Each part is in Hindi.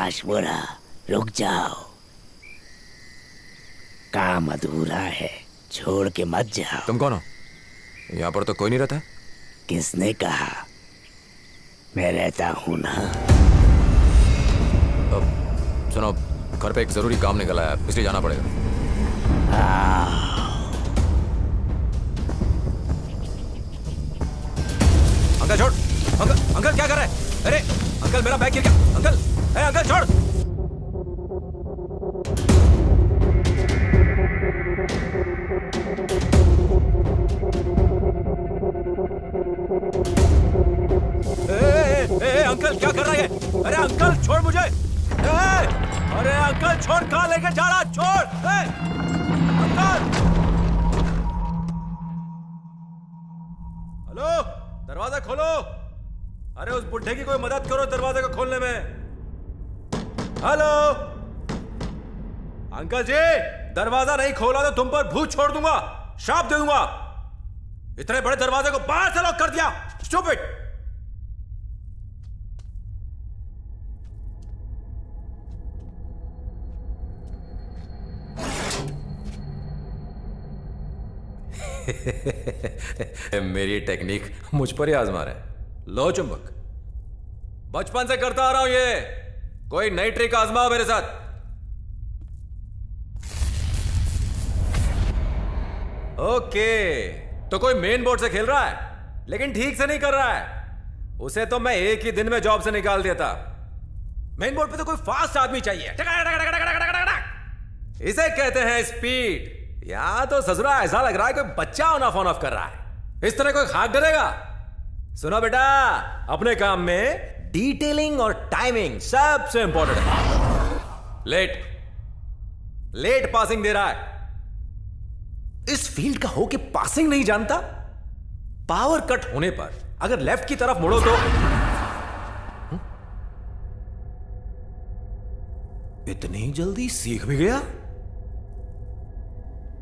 काशमोरा, रुक जाओ, काम अधूरा है, छोड़ के मत जाओ। तुम कौन हो? यहाँ पर तो कोई नहीं रहता। किसने कहा? मैं रहता हूं ना। सुनो, घर पे एक जरूरी काम निकला है, इसलिए जाना पड़ेगा। अंकल छोड़। अंकल क्या कर रहे हैं? अरे अंकल, मेरा बैग गिर गया। अंकल, अंकल छोड़। अंकल क्या कर रहा है? अरे अंकल छोड़ मुझे। अरे अंकल छोड़, कहां लेके जा रहा? छोड़ अंकल। हेलो, दरवाजा खोलो। अरे उस बुढ़े की कोई मदद करो दरवाजे को खोलने में। हेलो अंकल जी, दरवाजा नहीं खोला तो तुम पर भूत छोड़ दूंगा, श्राप दे दूंगा। इतने बड़े दरवाजे को बाहर से लॉक कर दिया, स्टूपिड। मेरी टेक्निक मुझ पर ही आजमा रहे। लो चुंबक, बचपन से करता आ रहा हूं ये। कोई नई ट्रिक आजमाओ मेरे साथ। ओके, तो कोई मेन बोर्ड से खेल रहा है, लेकिन ठीक से नहीं कर रहा है। उसे तो मैं एक ही दिन में जॉब से निकाल देता। मेन बोर्ड पे तो कोई फास्ट आदमी चाहिए। इसे कहते हैं स्पीड। यहां तो ससुरा ऐसा लग रहा है कोई बच्चा ऑन ऑफ कर रहा है। इस तरह कोई खाक डरेगा? सुनो बेटा, अपने काम में डिटेलिंग और टाइमिंग सबसे इंपॉर्टेंट है। लेट पासिंग दे रहा है। इस फील्ड का हो कि पासिंग नहीं जानता? पावर कट होने पर अगर लेफ्ट की तरफ मुड़ो तो इतनी जल्दी सीख भी गया?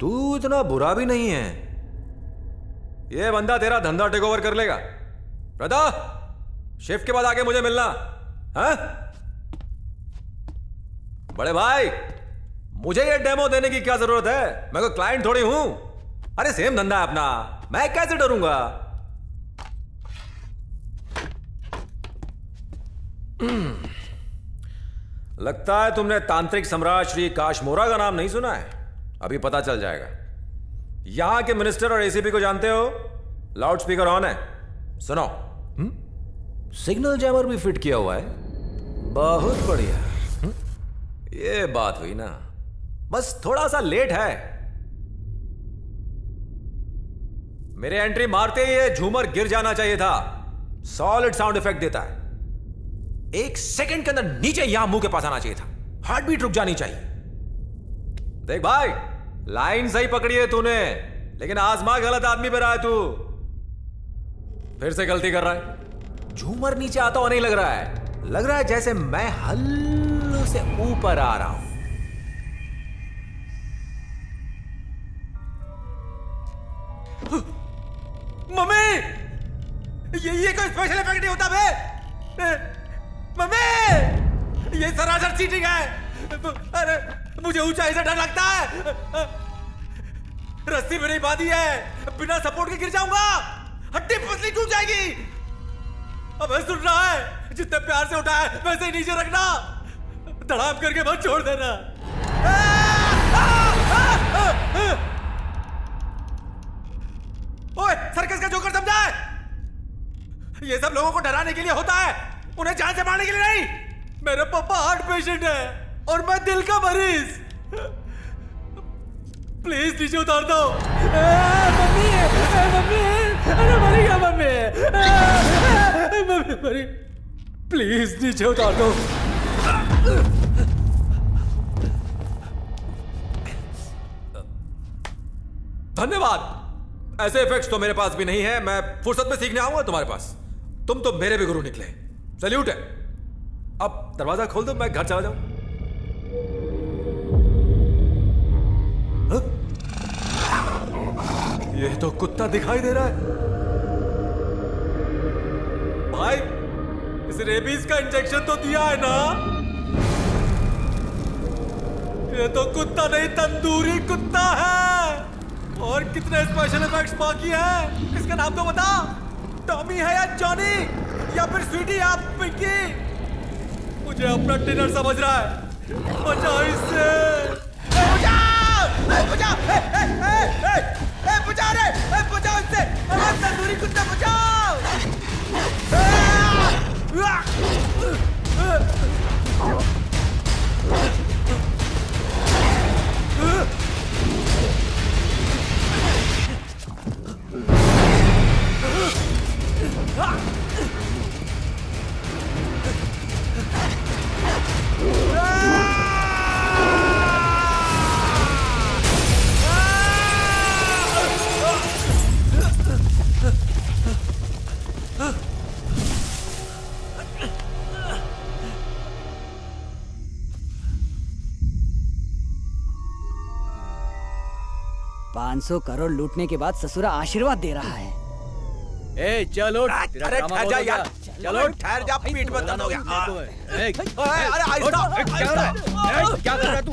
तू इतना बुरा भी नहीं है। यह बंदा तेरा धंधा टेक ओवर कर लेगा। प्रदा, शिफ्ट के बाद आके मुझे मिलना। हाँ? बड़े भाई, मुझे ये डेमो देने की क्या जरूरत है? मैं कोई क्लाइंट थोड़ी हूं। अरे सेम धंधा है अपना, मैं कैसे डरूंगा? लगता है तुमने तांत्रिक सम्राट श्री काशमोरा का नाम नहीं सुना है। अभी पता चल जाएगा। यहां के मिनिस्टर और एसीपी को जानते हो? लाउड स्पीकर ऑन है, सुनो। सिग्नल जैमर भी फिट किया हुआ है। बहुत बढ़िया। ये बात हुई ना, बस थोड़ा सा लेट है। मेरे एंट्री मारते ही ये झूमर गिर जाना चाहिए था। सॉलिड साउंड इफेक्ट देता है। 1 सेकंड के अंदर नीचे यहां मुंह के पास आना चाहिए था। हार्ट बीट रुक जानी चाहिए। देख भाई, लाइन सही पकड़ी है तूने, लेकिन आजमा गलत आदमी पे रहा है तू। फिर से गलती कर रहा है। झूमर नीचे आता हुआ नहीं लग रहा है। लग रहा है जैसे मैं हल्लू से ऊपर आ रहा हूं। मम्मी, ये कोई स्पेशल इफेक्ट नहीं होता बे। मम्मी, ये सरासर चीटिंग है। अरे मुझे ऊंचाई से डर लगता है। रस्सी में नहीं बांधी है, बिना सपोर्ट के गिर जाऊंगा, हड्डी पसली टूट जाएगी। अब सुन रहा है, जितने प्यार से उठाया वैसे ही नीचे रखना, धड़ाम करके मत छोड़ देना। ओए, सर्कस का जोकर समझा है? ये सब लोगों को डराने के लिए होता है, उन्हें जान से मारने के लिए नहीं। मेरे पापा हार्ट पेशेंट है और मैं दिल का मरीज। प्लीज नीचे उतार दो। मम्मी, अरे मरी गया मम्मी, प्लीज नीचे उतार दो। धन्यवाद। ऐसे इफेक्ट्स तो मेरे पास भी नहीं है। मैं फुर्सत में सीखने आऊंगा तुम्हारे पास। तुम तो मेरे भी गुरु निकले। सैल्यूट है। अब दरवाजा खोल दो, मैं घर चला जाऊं। ये तो कुत्ता दिखाई दे रहा है। भाई, इस रेबीज का इंजेक्शन तो दिया है ना? ये तो कुत्ता नहीं तंदूरी कुत्ता है। और कितने स्पेशल इफेक्ट्स बाकी हैं? इसका नाम तो बता। टॉमी है या जॉनी या फिर स्वीटी या पिंकी? मुझे अपना डिनर समझ रहा है। बचाओ इससे। बचाओ रे, बचाओ इससे। तंदूरी कुत्ता बचाओ। $500 करोड़ लूटने के बाद ससुरा आशीर्वाद दे रहा है। ए चलो, अरे ठहर जा यार, चलो ठहर जा, पीठ में दर्द हो गया। अरे आहिस्ता, क्या कर रहा है तू?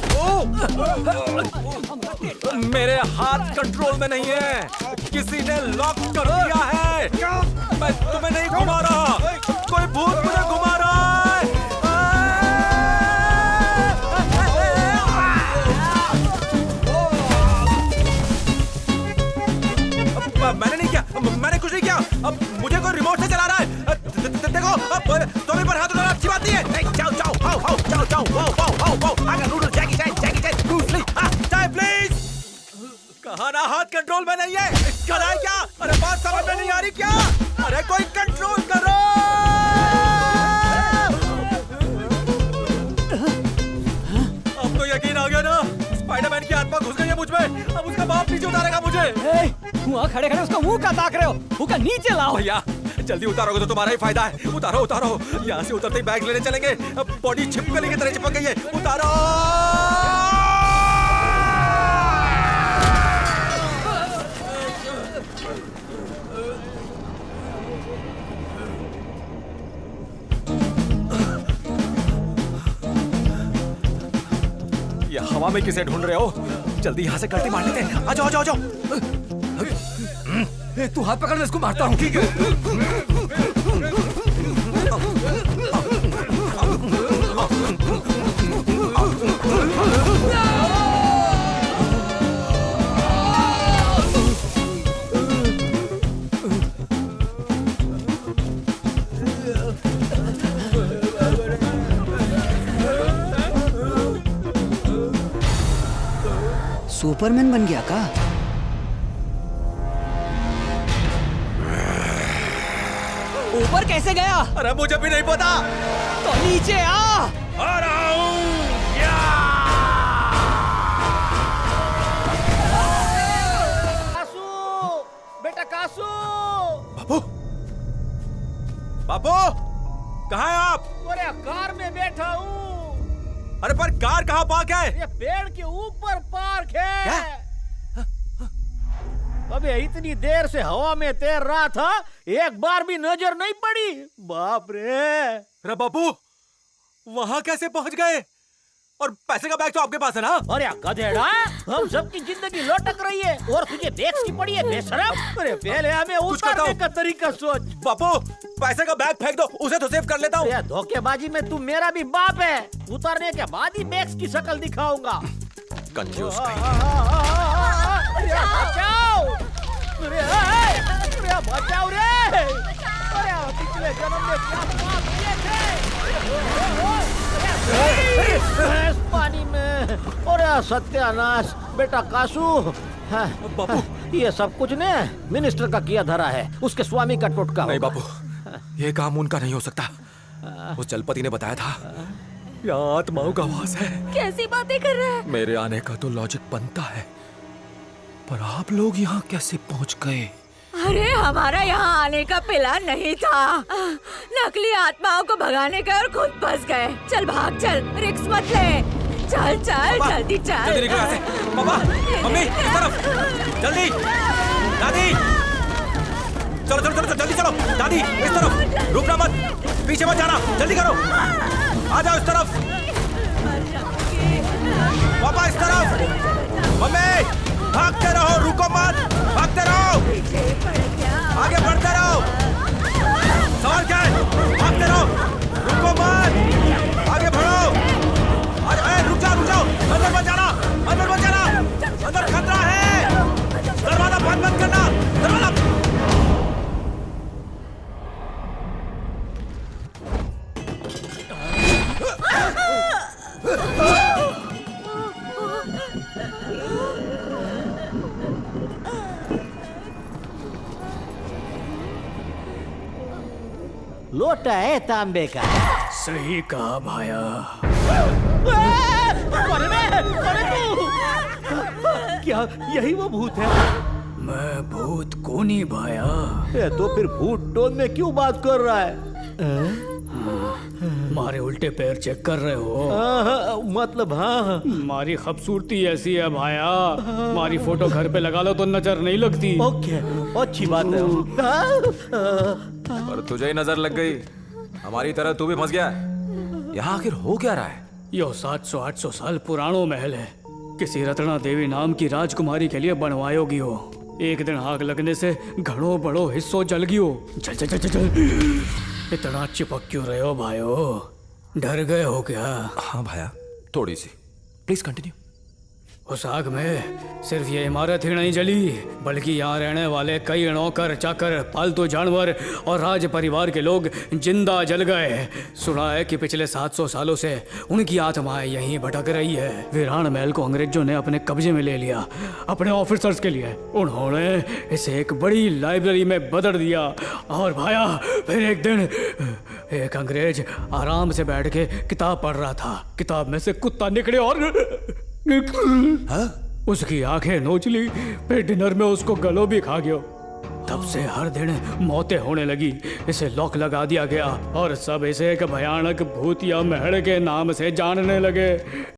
मेरे हाथ कंट्रोल में नहीं है, किसी ने लॉक कर दिया है। मैं तुम्हें नहीं घुमा रहा, कोई भूत मुझे घुमा रहा है। मैंने नहीं किया, मैंने कुछ नहीं किया। अब मुझे कोई रिमोट से चला रहा है। देखो, तुम्हें पर हाथ उठाना अच्छी बात नहीं है। जाओ जाओ, हाउ हाउ, जाओ जाओ, वाओ वाओ वाओ वाओ। आगे noodle, Jackie Chan, Bruce Lee. Time please. कहा ना हाथ कंट्रोल में नहीं है। कराए क्या? अरे बात समझ में नहीं आ रही क्या? अरे कोई कंट्रोल करो। अब तो यकीन आ गया ना, स्पाइडरमैन की आत्मा घुस गई है मुझ में। अब उसका बाप नीचे उतारेगा मुझे। वहाँ खड़े खड़े उसका मुंह का ताक रहे हो, मुंह का नीचे लाओ। भैया जल्दी उतारोगे तो तुम्हारा ही फायदा है। उतारो उतारो, यहाँ से उतरते ही बैग लेने चलेंगे। अब बॉडी छिपकली की तरह चिपक गई है। उतारो। ये हवा में किसे ढूंढ रहे हो? जल्दी यहाँ से गलती मार लेते हैं। आ जाओ, आ जाओ, आ जाओ। तू हाथ पकड़, मैं इसको मारता हूँ। ठीक है। सुपरमैन बन गया का? ऊपर कैसे गया? अरे मुझे भी नहीं पता। तो नीचे आ रहा हूँ। कासू, बेटा कासू। बापू, बापू, कहाँ हैं आप? अरे कार में बैठा हूँ। अरे पर कार कहाँ पार्क है? ये पेड़ के ऊपर पार्क है। क्या? अबे इतनी देर से हवा में तैर रहा था, एक बार भी नजर नहीं पड़ी। बाप रे। अरे बापू, वहाँ कैसे पहुँच गए? और पैसे का बैग तो आपके पास है ना? अरे गधेड़ा, हम सबकी जिंदगी लटक रही है और तुझे बैग्स की पड़ी है बेशरम। अरे पहले हमें उतारने का तरीका सोच। बापू, पैसे का बैग फेंक दो, उसे तो सेव कर लेता हूँ। धोखेबाजी में तू मेरा भी बाप है। उतारने के बाद ही बैग्स की शक्ल दिखाऊंगा। कंजूस। बचाओ! अरे बचाओ रे! अरे पिछले जन्म में क्या पाप किए थे? इस पानी में। अरे सत्यानाश, बेटा कासू। बापू, ये सब कुछ ने मिनिस्टर का किया धरा है, उसके स्वामी का टोटका। नहीं बापू, ये काम उनका नहीं हो सकता। उस जलपति ने बताया था यहाँ आत्माओं का वास है। कैसी बातें कर रहे हैं? मेरे आने का तो लॉजिक बनता है, पर आप लोग यहाँ कैसे पहुँच गए? अरे हमारा यहाँ आने का प्लान नहीं था। नकली आत्माओं को भगाने का और खुद फंस गए। चल भाग, चल, रिस्क मत ले। चल चल जल्दी चल। जल्दी निकल यहाँ से। पापा, मम्मी, इस तरफ, जल्दी। दादी, चलो चलो चलो जल्दी चलो। दादी, इस तरफ, रुकना मत, पीछे मत जाना, जल्दी करो। आ जाओ इस तरफ। पापा, मम्मी भागते रहो, रुको मत, भागते रहो, आगे बढ़ते रहो। सवाल क्या है? भागते रहो, रुको मत, आगे बढ़ो। अरे रुक जाओ, अंदर मत जाना, अंदर खतरा है। दरवाजा बंद मत करना, दरवाजा। लोटा है तांबे का। सही कहा भाया। अरे तू! क्या यही वो भूत है? मैं भूत को नहीं भाया। ये तो फिर भूत टोन में क्यों बात कर रहा है? मारे उल्टे पैर चेक कर रहे हो? मतलब हाँ। मारी खूबसूरती ऐसी है भाया, मारी फोटो घर पे लगा लो तो नजर नहीं लगती। ओके, अच्छी बात है। पर तुझे ही नजर लग गई, हमारी तरह तू भी फंस गया। यहाँ आखिर हो क्या रहा है? यो 700-800 साल पुरानो महल है। किसी रत्ना देवी नाम की राजकुमारी के लिए बनवायो गयो। एक दिन आग लगने से घड़ो बड़ो हिस्सो जल गयो। चल। इतना चिपक क्यों रहे हो भाइयो? डर गए हो क्या? हाँ भाया, थोड़ी सी। Please continue. उस आग में सिर्फ ये इमारत ही नहीं जली, बल्कि यहाँ रहने वाले कई नौकर चाकर, पालतू जानवर और राज परिवार के लोग जिंदा जल गए। सुना है कि पिछले 700 सालों से उनकी आत्माएं यहीं भटक रही है। वीरान महल को अंग्रेजों ने अपने कब्जे में ले लिया अपने ऑफिसर्स के लिए। उन्होंने इसे एक बड़ी लाइब्रेरी में बदल दिया। और भाया, फिर एक दिन एक अंग्रेज आराम से बैठ के किताब पढ़ रहा था। किताब में से कुत्ता निकले और उसकी आंखें नोच ली। फिर डिनर में उसको गलो भी खा गया। तब से हर दिन मौतें होने लगी। इसे लॉक लगा दिया गया और सब इसे एक भयानक भूतिया महल के नाम से जानने लगे।